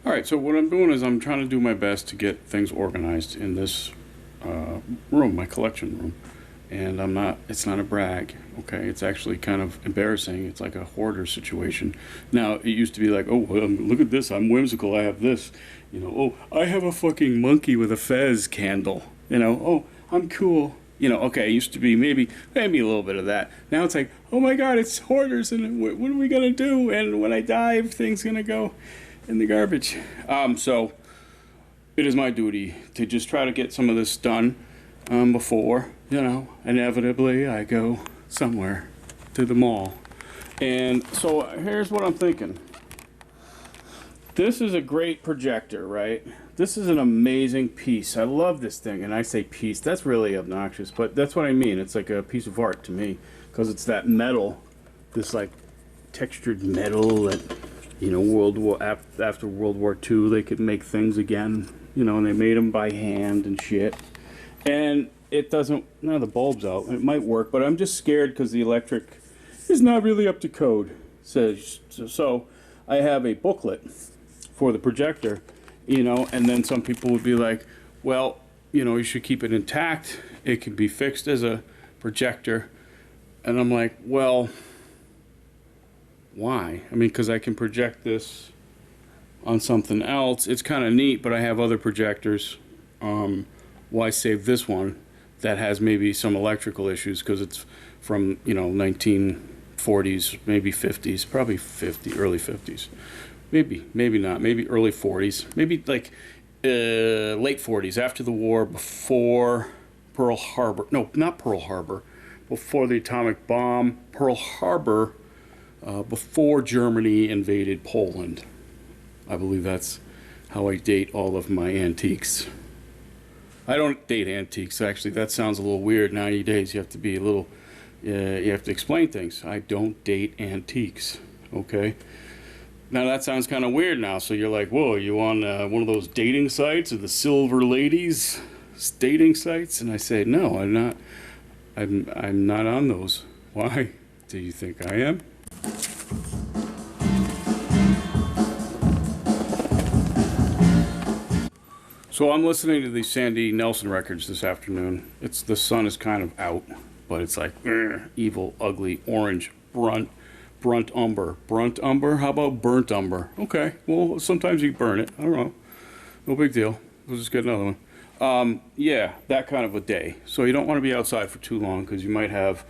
Alright, so what I'm doing is I'm trying to do my best to get things organized in this room, my collection room. And it's not a brag, okay? It's actually kind of embarrassing. It's like a hoarder situation. Now, it used to be like, oh, look at this, I'm whimsical, I have this. Oh, I have a fucking monkey with a fez candle. Oh, I'm cool. Okay, it used to be maybe a little bit of that. Now it's like, oh my god, it's hoarders, and what are we gonna do? And when I die, everything's gonna go in the garbage. So it is my duty to just try to get some of this done before, inevitably I go somewhere to the mall. And so here's what I'm thinking. This is a great projector, right? This is an amazing piece. I love this thing, and I say piece, that's really obnoxious, but that's what I mean. It's like a piece of art to me, because it's that metal, this like textured metal that, after World War II, they could make things again, and they made them by hand and shit. And it doesn't, now the bulb's out, it might work, but I'm just scared because the electric is not really up to code. So I have a booklet for the projector, and then some people would be like, well, you should keep it intact. It can be fixed as a projector. And I'm like, well, why? I mean, because I can project this on something else. It's kind of neat, but I have other projectors. Why save this one that has maybe some electrical issues because it's from, 1940s, maybe 50s, probably early 50s. Maybe not, maybe early 40s, maybe like late 40s, after the war, before Pearl Harbor. No, not Pearl Harbor. Before the atomic bomb, Pearl Harbor, before Germany invaded Poland. I believe that's how I date all of my antiques. I don't date antiques, actually. That sounds a little weird nowadays. You have to be a little, you have to explain things. I don't date antiques, okay? Now that sounds kind of weird now, so you're like, whoa, you on one of those dating sites, or the Silver Ladies dating sites? And I say, no, I'm not. I'm not on those. Why do you think I am? So I'm listening to these Sandy Nelson records this afternoon. The sun is kind of out, but it's like evil, ugly, orange, brunt umber. Brunt umber? How about burnt umber? Okay, well, sometimes you burn it. I don't know. No big deal. We'll just get another one. Yeah, that kind of a day. So you don't want to be outside for too long because you might have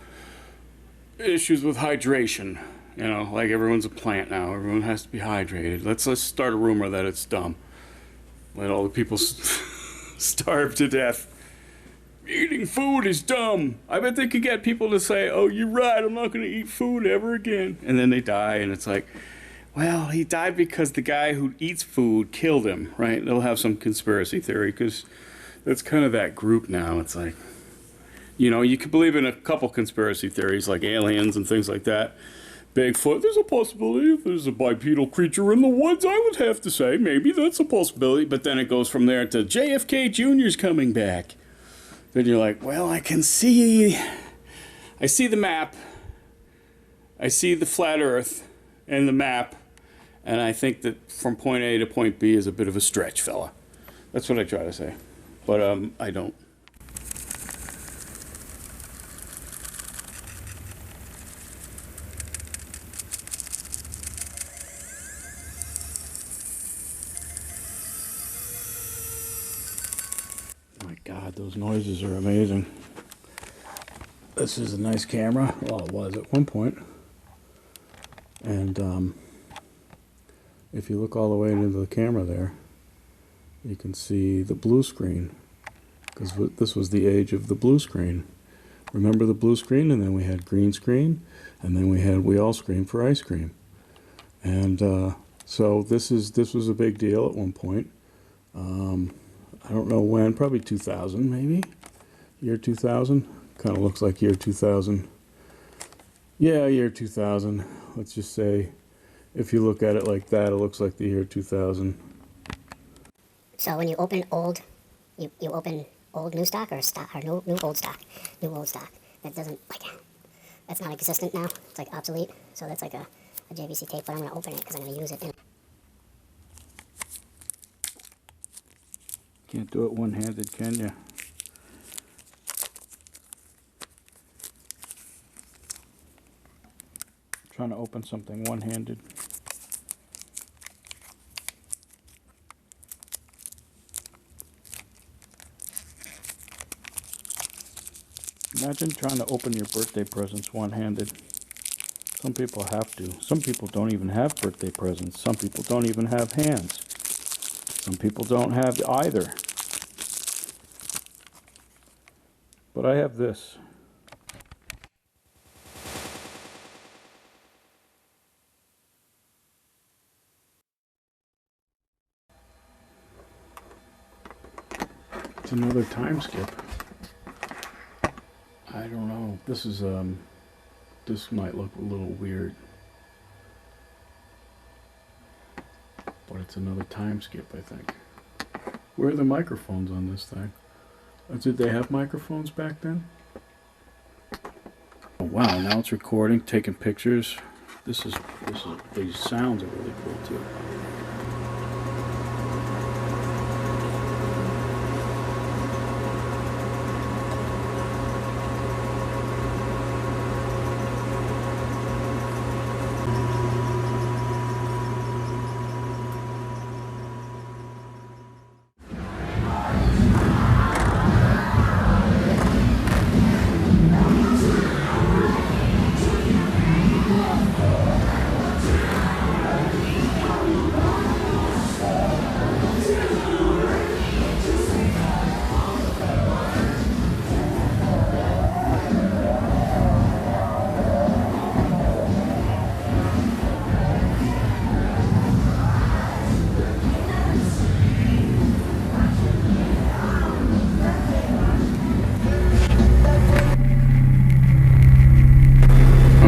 issues with hydration. Like everyone's a plant now. Everyone has to be hydrated. Let's start a rumor that it's dumb. Let all the people starve to death. Eating food is dumb. I bet they could get people to say, oh, you're right, I'm not going to eat food ever again. And then they die, and it's like, well, he died because the guy who eats food killed him, right? They'll have some conspiracy theory, because that's kind of that group now. It's like, you could believe in a couple conspiracy theories, like aliens and things like that. Bigfoot, there's a possibility if there's a bipedal creature in the woods, I would have to say, maybe that's a possibility. But then it goes from there to JFK Jr.'s coming back. Then you're like, well, I see the map, I see the flat earth and the map, and I think that from point A to point B is a bit of a stretch, fella. That's what I try to say, but I don't. My God, those noises are amazing. This is a nice camera. Well, it was at one point. And if you look all the way into the camera there, you can see the blue screen. Because this was the age of the blue screen. Remember the blue screen? And then we had green screen. And then we had wheel screen for ice cream. And so this was a big deal at one point. I don't know when, probably 2000 maybe, year 2000, kind of looks like year 2000, yeah, year 2000, let's just say, if you look at it like that, it looks like the year 2000. So when you open old, you open old new stock or new old stock, that doesn't, that's not existent now, it's like obsolete, so that's like a JVC tape, but I'm going to open it because I'm going to use it in Can't do it one-handed, can you? Trying to open something one-handed. Imagine trying to open your birthday presents one-handed. Some people have to. Some people don't even have birthday presents. Some people don't even have hands. Some people don't have either. But I have this. It's another time skip. I don't know. This is this might look a little weird. But it's another time skip, I think. Where are the microphones on this thing? Did they have microphones back then? Oh wow, now it's recording, taking pictures. This is these sounds are really cool too.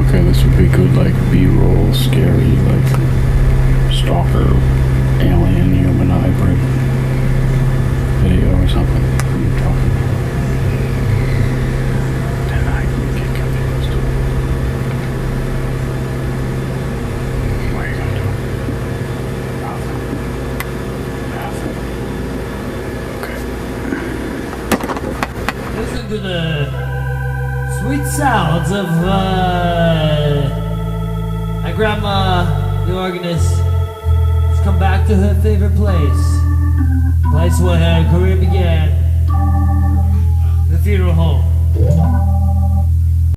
Okay, this would be good, like B-roll, scary, like stalker, alien, human hybrid video or something. What are you talking about? Then I can get confused. What are you gonna do? Nothing. Listen to the sweet sounds of my grandma, the organist. She's come back to her favorite place where her career began, the funeral home.